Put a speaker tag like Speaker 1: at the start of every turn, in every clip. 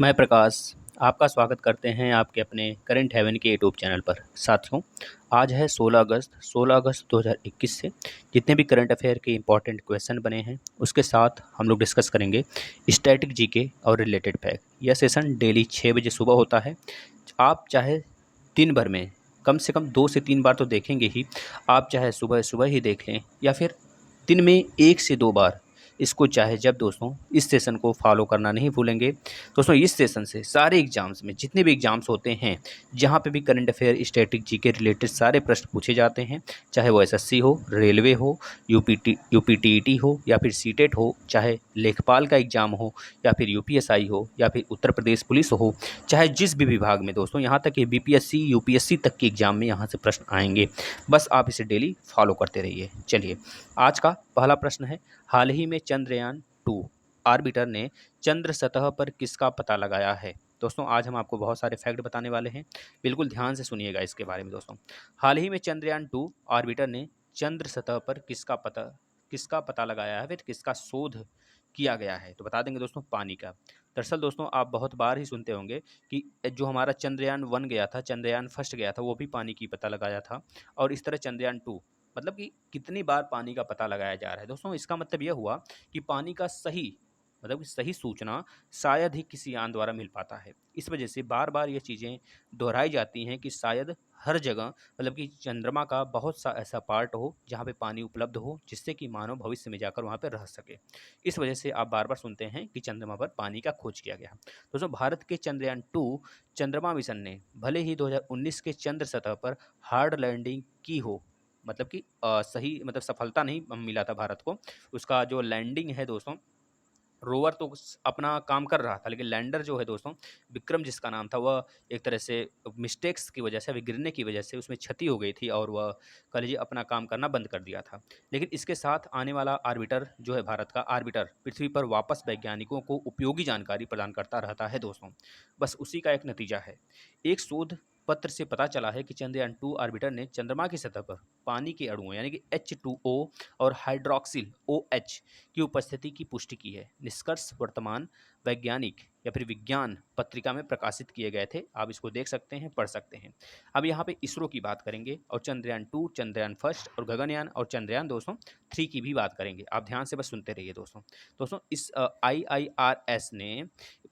Speaker 1: मैं प्रकाश आपका स्वागत करते हैं आपके अपने करंट हेवन के यूट्यूब चैनल पर। साथियों, आज है 16 अगस्त 2021 से जितने भी करंट अफेयर के इम्पोर्टेंट क्वेश्चन बने हैं उसके साथ हम लोग डिस्कस करेंगे स्टैटिक जीके और रिलेटेड फैक्ट। यह सेशन डेली 6 बजे सुबह होता है। आप चाहे दिन भर में कम से कम 2 से 3 बार तो देखेंगे ही। आप चाहे सुबह सुबह ही देख लें या फिर दिन में 1 से 2 बार इसको चाहे जब दोस्तों इस सेशन को फॉलो करना नहीं भूलेंगे। दोस्तों इस सेशन से सारे एग्जाम्स में जितने भी एग्जाम्स होते हैं जहाँ पे भी current affair static GK related सारे प्रश्न पूछे जाते हैं, चाहे वो एसएससी हो, रेलवे हो, यूपीटीईटी हो या फिर सीटेट हो, चाहे लेखपाल का एग्जाम हो या फिर यूपीएसआई हो या फिर उत्तर प्रदेश पुलिस हो, चाहे जिस भी विभाग में दोस्तों, यहाँ तक कि बीपीएससी यूपीएससी तक के एग्जाम में यहाँ से प्रश्न आएंगे। बस आप इसे डेली फॉलो करते रहिए। चलिए, आज का पहला प्रश्न है, हाल ही में चंद्रयान 2 ऑर्बिटर ने चंद्र सतह पर किसका पता लगाया है। दोस्तों आज हम आपको बहुत सारे फैक्ट बताने वाले हैं, बिल्कुल ध्यान से सुनिएगा इसके बारे में। दोस्तों हाल ही में चंद्रयान 2 ऑर्बिटर ने चंद्र सतह पर किसका पता लगाया है, फिर किसका शोध किया गया है, तो बता देंगे दोस्तों पानी का। दरअसल दोस्तों आप बहुत बार ही सुनते होंगे कि जो हमारा चंद्रयान 1 गया था, चंद्रयान फर्स्ट गया था, वो भी पानी की पता लगाया था। और इस तरह चंद्रयान 2 मतलब कि कितनी बार पानी का पता लगाया जा रहा है। दोस्तों इसका मतलब यह हुआ कि पानी का सही मतलब कि सही सूचना शायद ही किसी यान द्वारा मिल पाता है। इस वजह से बार बार ये चीज़ें दोहराई जाती हैं कि शायद हर जगह मतलब कि चंद्रमा का बहुत सा ऐसा पार्ट हो जहाँ पे पानी उपलब्ध हो, जिससे कि मानव भविष्य में जाकर वहाँ पे रह सके। इस वजह से आप बार बार सुनते हैं कि चंद्रमा पर पानी का खोज किया गया। दोस्तों भारत के चंद्रयान 2 चंद्रमा मिशन ने भले ही 2019 के चंद्र सतह पर हार्ड लैंडिंग की हो, मतलब कि सही मतलब सफलता नहीं मिला था भारत को। उसका जो लैंडिंग है दोस्तों, रोवर तो अपना काम कर रहा था, लेकिन लैंडर जो है दोस्तों, विक्रम जिसका नाम था, वह एक तरह से मिस्टेक्स की वजह से, गिरने की वजह से उसमें क्षति हो गई थी और वह कह लीजिए अपना काम करना बंद कर दिया था। लेकिन इसके साथ आने वाला आर्बिटर जो है, भारत का आर्बिटर, पृथ्वी पर वापस वैज्ञानिकों को उपयोगी जानकारी प्रदान करता रहता है दोस्तों। बस उसी का एक नतीजा है। एक शोध पत्र से पता चला है कि चंद्रयान 2 ऑर्बिटर ने चंद्रमा की सतह पर पानी के अणुओं यानी कि H2O और हाइड्रोक्सिल OH की उपस्थिति की पुष्टि की है। निष्कर्ष वर्तमान वैज्ञानिक या फिर विज्ञान पत्रिका में प्रकाशित किए गए थे। आप इसको देख सकते हैं, पढ़ सकते हैं। अब यहाँ पे इसरो की बात करेंगे और चंद्रयान 2, चंद्रयान फर्स्ट और गगनयान और चंद्रयान दोस्तों 3 की भी बात करेंगे। आप ध्यान से बस सुनते रहिए दोस्तों। दोस्तों इस IIRS ने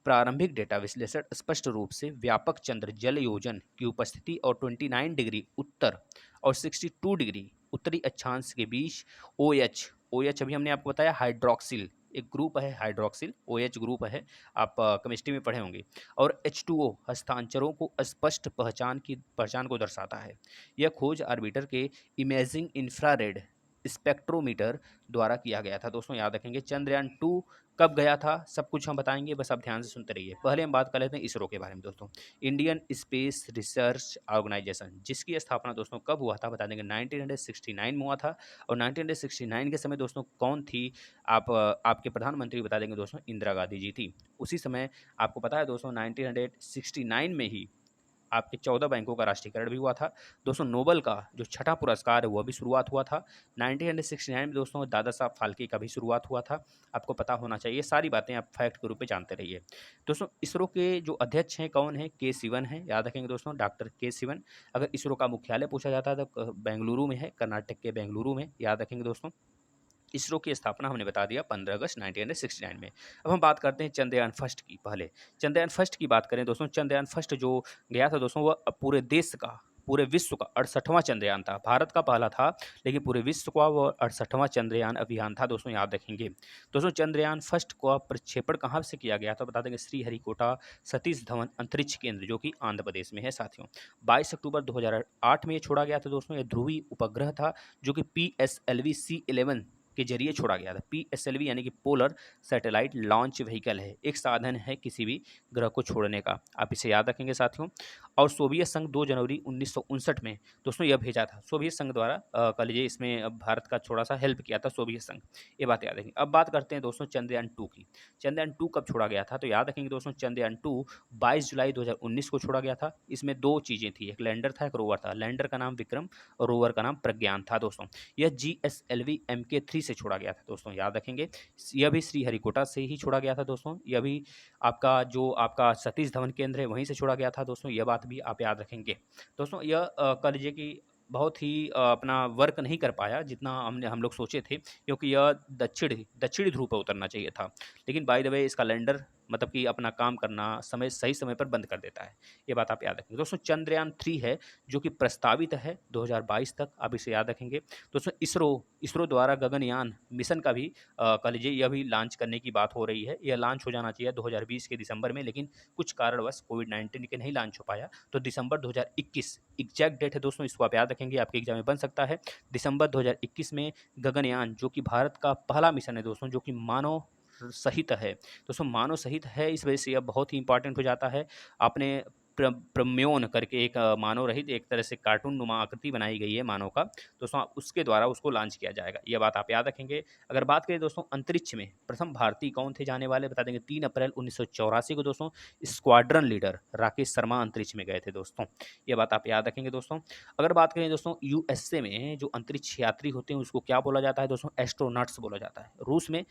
Speaker 1: प्रारंभिक डेटा विश्लेषण स्पष्ट रूप से व्यापक चंद्र जल योजन की उपस्थिति और 29 डिग्री उत्तर और 62 डिग्री उत्तरी अक्षांश के बीच OH अभी हमने आपको बताया हाइड्रोक्सिल एक ग्रुप है, हाइड्रोक्सिल OH ग्रुप है, आप केमिस्ट्री में पढ़े होंगे, और H2O हस्तांतरों को स्पष्ट पहचान को दर्शाता है। यह खोज ऑर्बिटर के इमेजिंग इंफ्रारेड स्पेक्ट्रोमीटर द्वारा किया गया था। दोस्तों याद रखेंगे चंद्रयान 2 कब गया था, सब कुछ हम बताएंगे, बस आप ध्यान से सुनते रहिए। पहले हम बात कर लेते हैं इसरो के बारे में दोस्तों। इंडियन स्पेस रिसर्च ऑर्गेनाइजेशन, जिसकी स्थापना दोस्तों कब हुआ था, बता देंगे 1969 में हुआ था। और 1969 के समय दोस्तों कौन थी, आपके प्रधानमंत्री बता देंगे दोस्तों, इंदिरा गांधी जी थी। उसी समय आपको पता है दोस्तों 1969 में ही आपके 14 बैंकों का राष्ट्रीयकरण भी हुआ था। दोस्तों नोबेल का जो छठा पुरस्कार है वह भी शुरुआत हुआ था 1969 में दोस्तों। दादा साहब फाल्के का भी शुरुआत हुआ था, आपको पता होना चाहिए। सारी बातें आप फैक्ट के रूप में जानते रहिए। दोस्तों इसरो के जो अध्यक्ष हैं कौन है, के सिवन है, याद रखेंगे दोस्तों, डॉक्टर के सिवन। अगर इसरो का मुख्यालय पूछा जाता है तो बेंगलुरु में है, कर्नाटक के बेंगलुरु में, याद रखेंगे दोस्तों। इसरो की स्थापना हमने बता दिया 15 अगस्त 1969 में। अब हम बात करते हैं चंद्रयान फर्स्ट की। पहले चंद्रयान फर्स्ट की बात करें दोस्तों, चंद्रयान फर्स्ट जो गया था दोस्तों, वह पूरे देश का, पूरे विश्व का 68वां चंद्रयान था। भारत का पहला था, लेकिन पूरे विश्व का वह 68वां चंद्रयान अभियान था दोस्तों, याद रखेंगे। दोस्तों चंद्रयान फर्स्ट का प्रक्षेपण कहाँ से किया गया था, बता देंगे श्रीहरिकोटा सतीश धवन अंतरिक्ष केंद्र, जो कि आंध्र प्रदेश में है साथियों। 22 अक्टूबर 2008 में ये छोड़ा गया था दोस्तों। यह ध्रुवीय उपग्रह था जो कि PSLV C11 के जरिए छोड़ा गया था। PSLV यानी कि पोलर सैटेलाइट लॉन्च व्हीकल है, एक साधन है किसी भी ग्रह को छोड़ने का, आप इसे याद रखेंगे साथियों। और सोवियत संघ 2 जनवरी 1959 में दोस्तों यह भेजा था, सोवियत संघ द्वारा कह लीजिए इसमें भारत का थोड़ा सा हेल्प किया था सोवियत संघ, ये बात याद रखेंगे। अब बात करते हैं दोस्तों चंद्रयान 2 की। चंद्रयान 2 कब छोड़ा गया था, तो याद रखेंगे दोस्तों चंद्रयान 2 22 जुलाई 2019 को छोड़ा गया था। इसमें 2 चीज़ें थी, एक लैंडर था, एक रोवर था। लैंडर का नाम विक्रम और रोवर का नाम प्रज्ञान था दोस्तों। यह GSLV MK3 से छोड़ा गया था दोस्तों, याद रखेंगे। यह भी श्रीहरिकोटा से ही छोड़ा गया था दोस्तों। यह भी आपका सतीश धवन केंद्र है वहीं से छोड़ा गया था दोस्तों, यह बात भी आप याद रखेंगे। दोस्तों यह कह लीजिए कि बहुत ही अपना वर्क नहीं कर पाया जितना हम लोग सोचे थे, क्योंकि यह दक्षिणी ध्रुव पर उतरना चाहिए था। लेकिन बाय द वे इसका लैंडर मतलब कि अपना काम करना सही समय पर बंद कर देता है, ये बात आप याद रखेंगे दोस्तों। चंद्रयान 3 है जो कि प्रस्तावित है 2022 तक, आप इसे याद रखेंगे दोस्तों। इसरो द्वारा गगनयान मिशन का भी कह लीजिए यह भी लॉन्च करने की बात हो रही है। यह लॉन्च हो जाना चाहिए 2020 के दिसंबर में, लेकिन कुछ कारणवश कोविड-19 के नहीं लॉन्च हो पाया, तो दिसंबर 2021 एग्जैक्ट डेट है दोस्तों, इसको आप याद रखेंगे, आपके एग्जाम में बन सकता है। दिसंबर 2021 में गगनयान, जो कि भारत का पहला मिशन है दोस्तों, जो कि मानव सहित है दोस्तों, मानव सहित है, इस वजह से यह बहुत ही इंपॉर्टेंट हो जाता है। आपने प्रम्योन करके एक मानव रहित एक तरह से कार्टून नुमा आकृति बनाई गई है मानव का दोस्तों, उसके द्वारा उसको लॉन्च किया जाएगा, यह बात आप याद रखेंगे। अगर बात करें दोस्तों अंतरिक्ष में प्रथम भारतीय कौन थे जाने वाले, बता देंगे 3 अप्रैल 1984 को दोस्तों, स्क्वाड्रन लीडर राकेश शर्मा अंतरिक्ष में गए थे दोस्तों, यह बात आप याद रखेंगे दोस्तों। अगर बात करें दोस्तों यूएसए में जो अंतरिक्ष यात्री होते हैं उसको क्या बोला जाता है दोस्तों, एस्ट्रोनॉट्स बोला जाता है। रूस में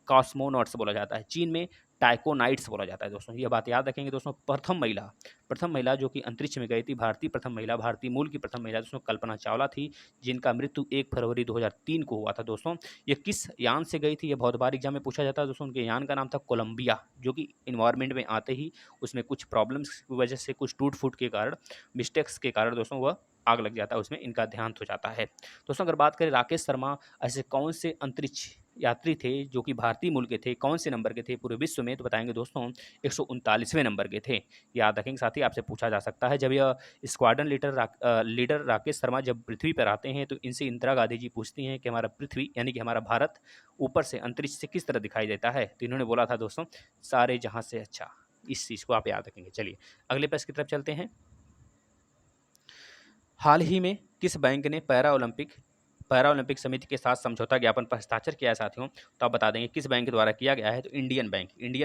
Speaker 1: कॉस्मोनॉट्स बोला जाता है। चीन में टाइकोनाइट्स बोला जाता है दोस्तों, ये बात याद रखेंगे दोस्तों। प्रथम महिला जो कि अंतरिक्ष में गई थी, भारतीय मूल की प्रथम महिला दोस्तों कल्पना चावला थी, जिनका मृत्यु 1 फरवरी 2003 को हुआ था दोस्तों। ये किस यान से गई थी, ये बहुत बार एग्जाम में पूछा जाता है दोस्तों। उनके यान का नाम था कोलंबिया, जो कि इन्वायरमेंट में आते ही उसमें कुछ प्रॉब्लम्स की वजह से, कुछ टूट फूट के कारण, मिस्टेक्स के कारण दोस्तों वह आग लग जाता है, उसमें इनका देहांत हो जाता है दोस्तों। अगर बात करें राकेश शर्मा ऐसे कौन से अंतरिक्ष यात्री थे जो कि भारतीय मूल के थे, कौन से नंबर के थे पूरे विश्व में, तो बताएंगे दोस्तों 139वें नंबर के थे, याद रखेंगे। साथ ही आपसे पूछा जा सकता है, जब यह स्क्वाड्रन लीडर राकेश शर्मा जब पृथ्वी पर आते हैं तो इनसे इंदिरा गांधी जी पूछती हैं कि हमारा पृथ्वी यानी कि हमारा भारत ऊपर से अंतरिक्ष से किस तरह दिखाई देता है, तो इन्होंने बोला था दोस्तों सारे जहां से अच्छा। इस चीज़ को आप याद रखेंगे। चलिए अगले प्रश्न की तरफ चलते हैं। हाल ही में किस बैंक ने पैरा ओलंपिक समिति के साथ समझौता ज्ञापन पर हस्ताक्षर किया है साथियों, तो आप बता देंगे किस बैंक के द्वारा किया गया है, तो इंडियन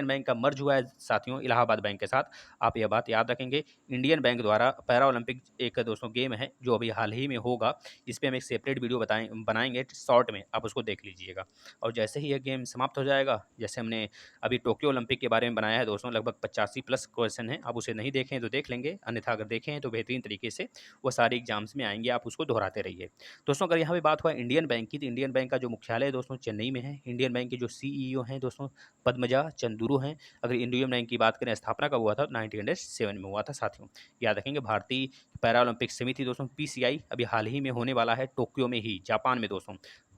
Speaker 1: बैंक का मर्ज हुआ है साथियों इलाहाबाद बैंक के साथ, आप यह बात याद रखेंगे। इंडियन बैंक द्वारा पैरा ओलंपिक एक दोस्तों गेम है जो अभी हाल ही में होगा, इस पर हम एक सेपरेट वीडियो बनाएंगे शॉर्ट में, आप उसको देख लीजिएगा। और जैसे ही यह गेम समाप्त हो जाएगा, जैसे हमने अभी टोक्यो ओलंपिक के बारे में बनाया है दोस्तों, लगभग 85+ क्वेश्चन है, आप उसे नहीं देखें तो देख लेंगे, अन्यथा अगर देखें तो बेहतरीन तरीके से वो सारे एग्जाम्स में आएंगे, आप उसको दोहराते रहिए दोस्तों। अगर यहाँ पे बात हुआ इंडियन बैंक की, तो इंडियन बैंक का जो मुख्यालय है दोस्तों चेन्नई में है। इंडियन बैंक के जो सीईओ हैं दोस्तों पद्मजा चंदुरु हैं। अगर इंडियन बैंक की बात करें, स्थापना कब हुआ था, 1907 में हुआ था साथियों, याद रखेंगे। भारतीय पैरा ओलंपिक समिति दोस्तों पीसीआई अभी हाल ही में होने वाला है टोक्यो में ही, जापान में दोस्तों।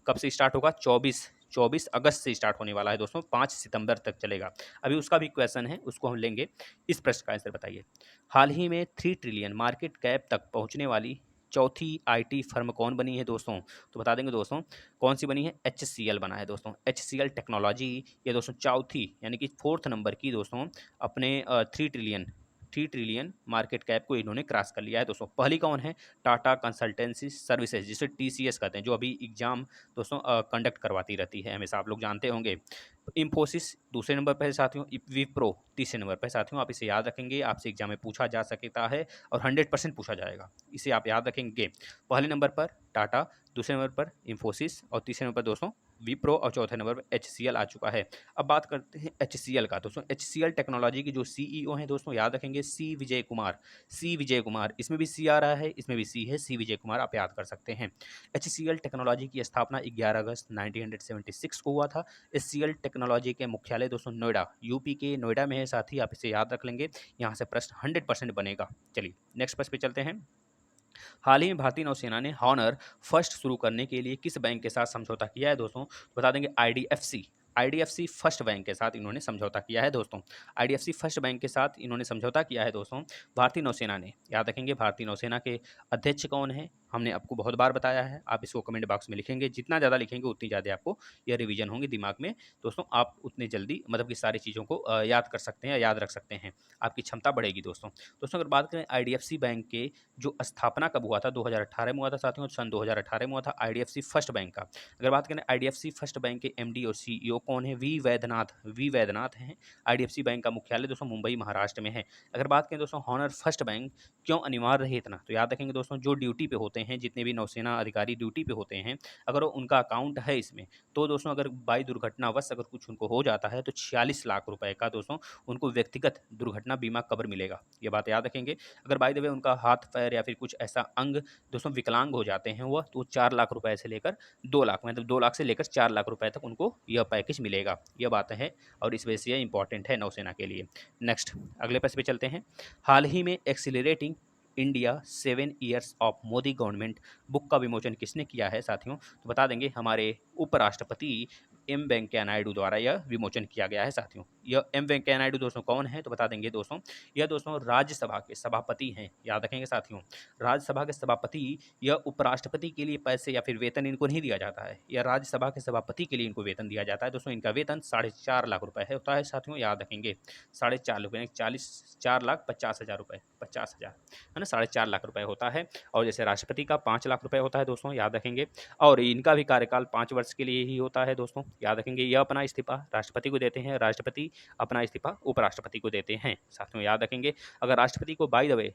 Speaker 1: कब से स्टार्ट होगा, 24 अगस्त से स्टार्ट होने वाला है दोस्तों, 5 सितंबर तक चलेगा। अभी उसका भी क्वेश्चन है, उसको हम लेंगे। इस प्रश्न का आंसर बताइए। हाल ही में 3 ट्रिलियन मार्केट कैप तक पहुंचने वाली चौथी आईटी फर्म कौन बनी है दोस्तों, तो बता देंगे दोस्तों कौन सी बनी है, HCL बना है दोस्तों, HCL टेक्नोलॉजी, ये दोस्तों चौथी यानी कि 4th नंबर की दोस्तों अपने 3 ट्रिलियन मार्केट कैप को इन्होंने क्रॉस कर लिया है दोस्तों। पहली कौन है, टाटा कंसल्टेंसी सर्विसेज, जिसे TCS कहते हैं, जो अभी एग्जाम दोस्तों कंडक्ट करवाती रहती है हमेशा, आप लोग जानते होंगे। इंफोसिस दूसरे नंबर पर है साथियों, विप्रो तीसरे नंबर पर साथियों, आप इसे याद रखेंगे, आपसे एग्जाम में पूछा जा सकता है और 100% पूछा जाएगा, इसे आप याद रखेंगे। पहले नंबर पर टाटा, दूसरे नंबर पर इंफोसिस और तीसरे नंबर पर दोस्तों विप्रो और चौथे नंबर पर HCL आ चुका है। अब बात करते हैं HCL का दोस्तों। HCL टेक्नोलॉजी के जो सीईओ हैं दोस्तों, याद रखेंगे सी विजय कुमार, इसमें भी सी आ रहा है, इसमें भी सी है, सी विजय कुमार, आप याद कर सकते हैं। HCL टेक्नोलॉजी की स्थापना 11 अगस्त 1976 को हुआ था। HCL टेक्नोलॉजी के मुख्यालय दोस्तों नोएडा, यूपी के नोएडा में है साथी, आप इसे याद रख लेंगे, यहाँ से प्रश्न 100% बनेगा। चलिए नेक्स्ट प्रश्न पे चलते हैं। हाल ही में भारतीय नौसेना ने हॉनर फर्स्ट शुरू करने के लिए किस बैंक के साथ समझौता किया है दोस्तों, बता देंगे आईडीएफसी फर्स्ट बैंक के साथ इन्होंने समझौता किया है दोस्तों। आईडीएफसी फर्स्ट बैंक के साथ इन्होंने समझौता किया है दोस्तों भारतीय नौसेना ने, याद रखेंगे। भारतीय नौसेना के अध्यक्ष कौन है, हमने आपको बहुत बार बताया है, आप इसको कमेंट बॉक्स में लिखेंगे, जितना ज़्यादा लिखेंगे उतनी ज़्यादा आपको यह रिवीजन होंगे दिमाग में दोस्तों, आप उतने जल्दी मतलब कि सारी चीज़ों को याद कर सकते हैं, याद रख सकते हैं, आपकी क्षमता बढ़ेगी दोस्तों। अगर बात करें आईडीएफसी बैंक के जो स्थापना कब हुआ था, 2018 में हुआ था साथियों, सन 2018 में हुआ था आईडीएफसी फर्स्ट बैंक का। अगर बात करें आईडीएफसी फर्स्ट बैंक के एमडी और सीईओ कौन है, वी वैद्यनाथ हैं। आईडीएफसी बैंक का मुख्यालय दोस्तों मुंबई महाराष्ट्र में है। अगर बात करें दोस्तों हॉनर फर्स्ट बैंक क्यों अनिवार्य है इतना, तो याद रखेंगे दोस्तों जो ड्यूटी पे होते हैं, जितने भी नौसेना अधिकारी ड्यूटी पे होते हैं, अगर उनका अकाउंट है इसमें, तो दोस्तों अगर बाई दुर्घटनावश अगर कुछ उनको हो जाता है तो 46 लाख रुपए का दोस्तों उनको व्यक्तिगत दुर्घटना बीमा कवर मिलेगा। ये बात याद रखेंगे। अगर बाय द वे उनका हाथ पैर या फिर कुछ ऐसा अंग दोस्तों विकलांग हो जाते हैं वह, तो 4 लाख रुपए से लेकर 2 लाख, मतलब 2 लाख से लेकर 4 लाख रुपए तक उनको यह पैकेज मिलेगा। यह बात है और इस वजह से यह इंपॉर्टेंट है नौसेना के लिए। नेक्स्ट अगले प्रश्न पे चलते हैं। हाल ही में accelerating India 7 years of Modi government book का विमोचन किसने किया है साथियों? तो बता देंगे हमारे उपराष्ट्रपति एम वेंकैया नायडू द्वारा यह विमोचन किया गया है साथियों। यह एम वेंकैया नायडू दोस्तों कौन है? तो बता देंगे दोस्तों, यह दोस्तों राज्यसभा के सभापति हैं। याद रखेंगे साथियों, राज्यसभा के सभापति। यह उपराष्ट्रपति के लिए पैसे या फिर वेतन इनको नहीं दिया जाता है, यह राज्यसभा के सभापति के लिए इनको वेतन दिया जाता है दोस्तों। इनका वेतन 4.5 लाख रुपए है होता है साथियों, याद रखेंगे। 4.5 रुपये 4,50,000 रुपये, 50,000 है ना, 4.5 लाख रुपए होता है। और जैसे राष्ट्रपति का 5 लाख रुपए होता है दोस्तों, याद रखेंगे। और इनका भी कार्यकाल 5 वर्ष के लिए ही होता है दोस्तों, याद रखेंगे। यह अपना इस्तीफा राष्ट्रपति को देते हैं, राष्ट्रपति अपना इस्तीफा उपराष्ट्रपति को देते हैं साथियों, याद रखेंगे। अगर राष्ट्रपति को बाय द वे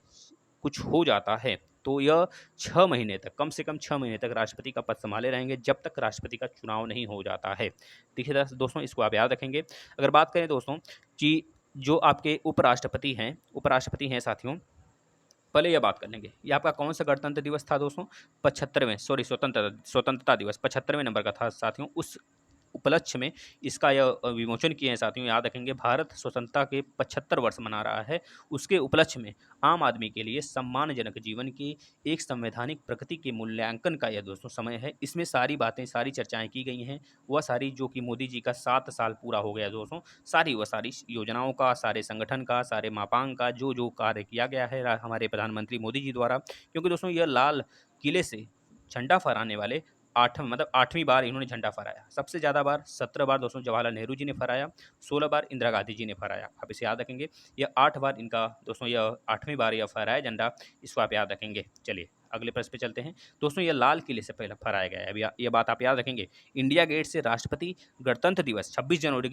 Speaker 1: कुछ हो जाता है तो यह 6 महीने तक, कम से कम 6 महीने तक राष्ट्रपति का पद संभाले रहेंगे, जब तक राष्ट्रपति का चुनाव नहीं हो जाता है। देखिए दोस्तों, इसको आप याद रखेंगे। अगर बात करें दोस्तों कि जो आपके उपराष्ट्रपति हैं साथियों, पहले यह बात कर लेंगे, ये आपका कौन सा गणतंत्र दिवस था दोस्तों? 75वें, सॉरी स्वतंत्रता दिवस 75वें नंबर का था साथियों। उस उपलक्ष्य में इसका यह विमोचन किए हैं साथियों, याद रखेंगे। भारत स्वतंत्रता के 75 वर्ष मना रहा है, उसके उपलक्ष्य में आम आदमी के लिए सम्मानजनक जीवन की एक संवैधानिक प्रकृति के मूल्यांकन का यह दोस्तों समय है। इसमें सारी बातें, सारी चर्चाएं की गई हैं, वह सारी जो कि मोदी जी का 7 साल पूरा हो गया दोस्तों, सारी योजनाओं का, सारे संगठन का, सारे मापांक का जो जो कार्य किया गया है हमारे प्रधानमंत्री मोदी जी द्वारा। क्योंकि दोस्तों यह लाल किले से झंडा फहराने वाले 8वीं बार इन्होंने झंडा फहराया। सबसे ज़्यादा बार 17 बार दोस्तों जवाहरलाल नेहरू जी ने फहराया, 16 बार इंदिरा गांधी जी ने फहराया। आप इसे याद रखेंगे। यह 8 बार इनका दोस्तों, यह 8वीं बार यह फहराया झंडा, इसको आप याद रखेंगे। चलिए अगले प्रश्न पे चलते हैं दोस्तों। यह लाल किले से पहले फहराया गया है, अभी यह बात आप याद रखेंगे। इंडिया गेट से राष्ट्रपति गणतंत्र दिवस 26 जनवरी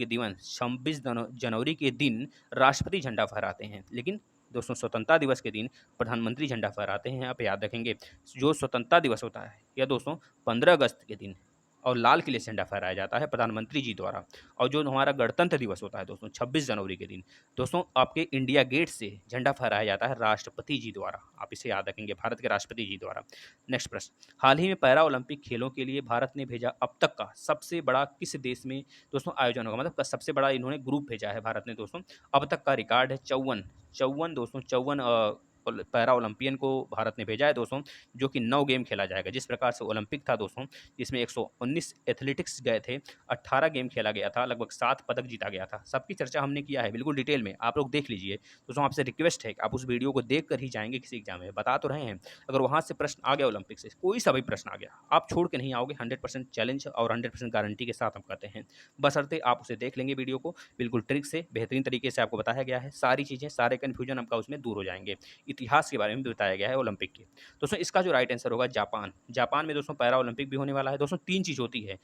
Speaker 1: के दिन राष्ट्रपति झंडा फहराते हैं, लेकिन दोस्तों स्वतंत्रता दिवस के दिन प्रधानमंत्री झंडा फहराते हैं, आप याद रखेंगे। जो स्वतंत्रता दिवस होता है यह दोस्तों 15 अगस्त के दिन और लाल किले से झंडा फहराया जाता है प्रधानमंत्री जी द्वारा। और जो हमारा गणतंत्र दिवस होता है दोस्तों 26 जनवरी के दिन दोस्तों आपके इंडिया गेट से झंडा फहराया जाता है राष्ट्रपति जी द्वारा, आप इसे याद रखेंगे, भारत के राष्ट्रपति जी द्वारा। नेक्स्ट प्रश्न, हाल ही में पैरा ओलंपिक खेलों के लिए भारत ने भेजा अब तक का सबसे बड़ा किस देश में दोस्तों आयोजन होगा, मतलब सबसे बड़ा इन्होंने ग्रुप भेजा है भारत ने दोस्तों। अब तक का रिकॉर्ड है 54 दोस्तों, 54 पैरा ओलंपियन को भारत ने भेजा है दोस्तों, जो कि 9 गेम खेला जाएगा। जिस प्रकार से ओलंपिक था दोस्तों, जिसमें 119 एथलेटिक्स गए थे, 18 गेम खेला गया था, लगभग 7 पदक जीता गया था। सबकी चर्चा हमने किया है बिल्कुल डिटेल में, आप लोग देख लीजिए दोस्तों। आपसे रिक्वेस्ट है कि आप उस वीडियो को देख कर ही जाएंगे किसी एग्जाम में, बता तो रहे हैं। अगर वहाँ से प्रश्न आ गया ओलंपिक से, कोई सा भी प्रश्न आ गया, आप छोड़ के नहीं आओगे। 100% चैलेंज और 100% गारंटी के साथ हम कहते हैं, बशर्ते आप उसे देख लेंगे वीडियो को, बिल्कुल ट्रिक से बेहतरीन तरीके से आपको बताया गया है। सारी चीज़ें, सारे कन्फ्यूजन आपका उसमें दूर हो जाएंगे। इतिहास के बारे में बताया गया है ओलंपिक के दोस्तों। इसका जो राइट आंसर होगा जापान में दोस्तों पैरा ओलंपिक भी होने वाला है दोस्तों। 3 चीज़ होती है,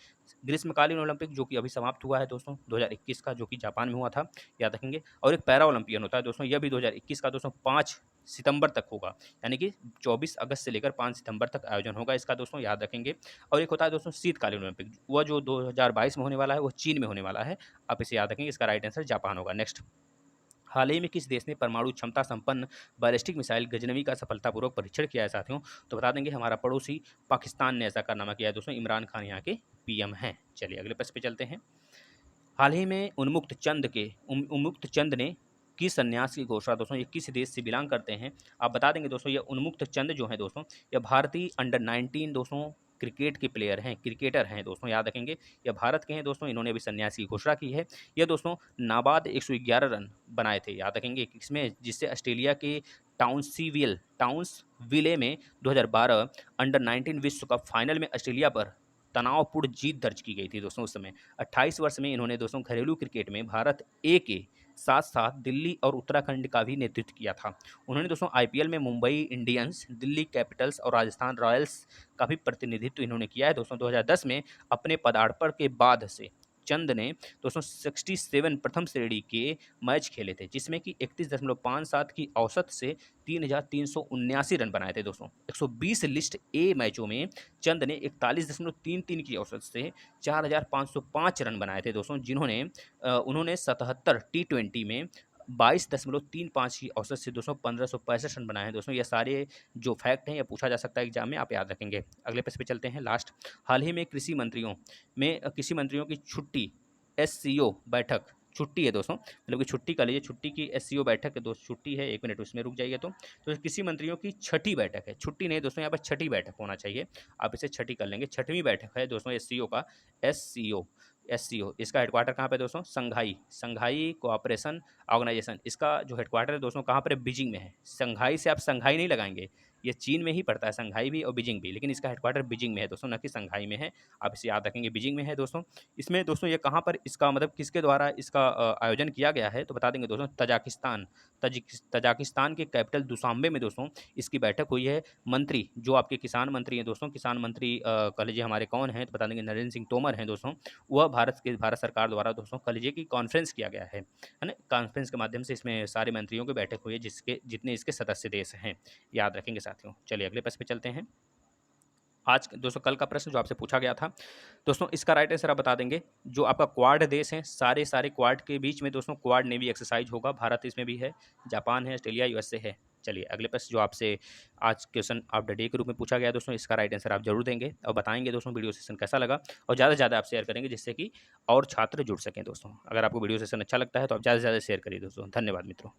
Speaker 1: ग्रीष्मकालीन ओलंपिक जो कि अभी समाप्त हुआ है दोस्तों 2021 का, जो कि जापान में हुआ था, याद रखेंगे। और एक पैरा ओलंपियन होता है दोस्तों, यह भी 2021 का दोस्तों 5 सितंबर तक होगा, यानी कि 24 अगस्त से लेकर 5 सितंबर तक आयोजन होगा इसका दोस्तों, याद रखेंगे। और एक होता है दोस्तों शीतकालीन ओलंपिक, वह जो 2022 में होने वाला है, वो चीन में होने वाला है, आप इसे याद रखेंगे। इसका राइट आंसर जापान होगा। नेक्स्ट, हाल ही में किस देश ने परमाणु क्षमता संपन्न बैलिस्टिक मिसाइल गजनवी का सफलतापूर्वक परीक्षण किया है साथियों? तो बता देंगे हमारा पड़ोसी पाकिस्तान ने ऐसा कारनामा किया है दोस्तों। इमरान खान यहाँ के पीएम हैं। चलिए अगले प्रश्न पे चलते हैं। हाल ही में उन्मुक्त चंद ने किस संन्यास की घोषणा दोस्तों, ये किस देश से बिलोंग करते हैं? आप बता देंगे दोस्तों। ये उन्मुक्त चंद जो है दोस्तों, यह भारतीय अंडर-19 दोस्तों क्रिकेट के क्रिकेटर हैं दोस्तों, याद रखेंगे। यह भारत के हैं दोस्तों, इन्होंने अभी संन्यास की घोषणा की है। यह दोस्तों नाबाद 111 रन बनाए थे, याद रखेंगे, इसमें, जिससे ऑस्ट्रेलिया के टाउन्सविले में 2012 अंडर-19 विश्व कप फाइनल में ऑस्ट्रेलिया पर तनावपूर्ण जीत दर्ज की गई थी दोस्तों। उस समय 28 वर्ष में इन्होंने दोस्तों घरेलू क्रिकेट में भारत ए के साथ साथ दिल्ली और उत्तराखंड का भी नेतृत्व किया था। उन्होंने दोस्तों आईपीएल में मुंबई इंडियंस, दिल्ली कैपिटल्स और राजस्थान रॉयल्स का भी प्रतिनिधित्व इन्होंने किया है दोस्तों। 2010 में अपने पदार्पण के बाद से चंद ने दोस्तों 67 प्रथम श्रेणी के मैच खेले थे, जिसमें कि 31.57 की औसत से 3,379 रन बनाए थे दोस्तों। 120 लिस्ट ए मैचों में चंद ने 41.33 की औसत से 4,505 रन बनाए थे दोस्तों, उन्होंने 77 T20 में 22.35 की औसत से दोस्तों 1,565 रन बनाए हैं दोस्तों। ये सारे जो फैक्ट हैं ये पूछा जा सकता है एग्जाम में, आप याद रखेंगे। अगले प्रश्न पे चलते हैं लास्ट। हाल ही में कृषि मंत्रियों की छुट्टी SCO बैठक छुट्टी है दोस्तों, मतलब कि छुट्टी का लीजिए, छुट्टी की SCO बैठक है दोस्त, छुट्टी है, 1 मिनट उसमें रुक जाइए। तो कृषि मंत्रियों की छठी बैठक है, छुट्टी नहीं दोस्तों, यहाँ पर छठी बैठक होना चाहिए, आप इसे छठी कर लेंगे। छठवीं बैठक है दोस्तों SCO का, SCO इसका हेडक्वार्टर कहाँ पे दोस्तों? संघाई कोऑपरेशन ऑर्गेनाइजेशन, इसका जो हेडक्वार्टर है दोस्तों कहाँ पर है? बीजिंग में है। संघाई से आप संघाई नहीं लगाएंगे, ये चीन में ही पड़ता है, संघाई भी और बीजिंग भी, लेकिन इसका हेडक्वार्टर बीजिंग में है दोस्तों, न कि संघाई में है। आप इसे याद रखेंगे, बीजिंग में है दोस्तों। इसमें दोस्तों ये कहाँ पर, इसका मतलब किसके द्वारा इसका आयोजन किया गया है, तो बता देंगे दोस्तों, तजाकिस्तान के कैपिटल दुशांबे में दोस्तों इसकी बैठक हुई है। मंत्री जो आपके किसान मंत्री हैं दोस्तों, किसान मंत्री कह लीजिए हमारे कौन हैं, तो बता देंगे नरेंद्र सिंह तोमर हैं दोस्तों। वह भारत सरकार द्वारा दोस्तों कह लीजिए कि कॉन्फ्रेंस किया गया है ना, कॉन्फ्रेंस के माध्यम से इसमें सारे मंत्रियों की बैठक हुई है, जितने इसके सदस्य देश हैं, याद रखेंगे साथियों। चलिए अगले प्रश्न पे चलते हैं। आज दोस्तों कल का प्रश्न जो आपसे पूछा गया था दोस्तों, इसका राइट आंसर आप बता देंगे। जो आपका क्वाड देश है, सारे क्वाड के बीच में दोस्तों क्वाड नेवी एक्सरसाइज होगा, भारत इसमें भी है, जापान है, ऑस्ट्रेलिया, USA है। चलिए अगले प्रश्न जो आपसे आज क्वेश्चन ऑफ द डे के रूप में पूछा गया दोस्तों, इसका राइट आंसर आप जरूर देंगे और बताएंगे दोस्तों वीडियो सेशन कैसा लगा, और ज़्यादा से ज़्यादा आप शेयर करेंगे जिससे कि और छात्र जुड़ सकें दोस्तों। अगर आपको वीडियो सेशन अच्छा लगता है तो आप ज़्यादा से ज़्यादा शेयर करिए दोस्तों। धन्यवाद मित्रों।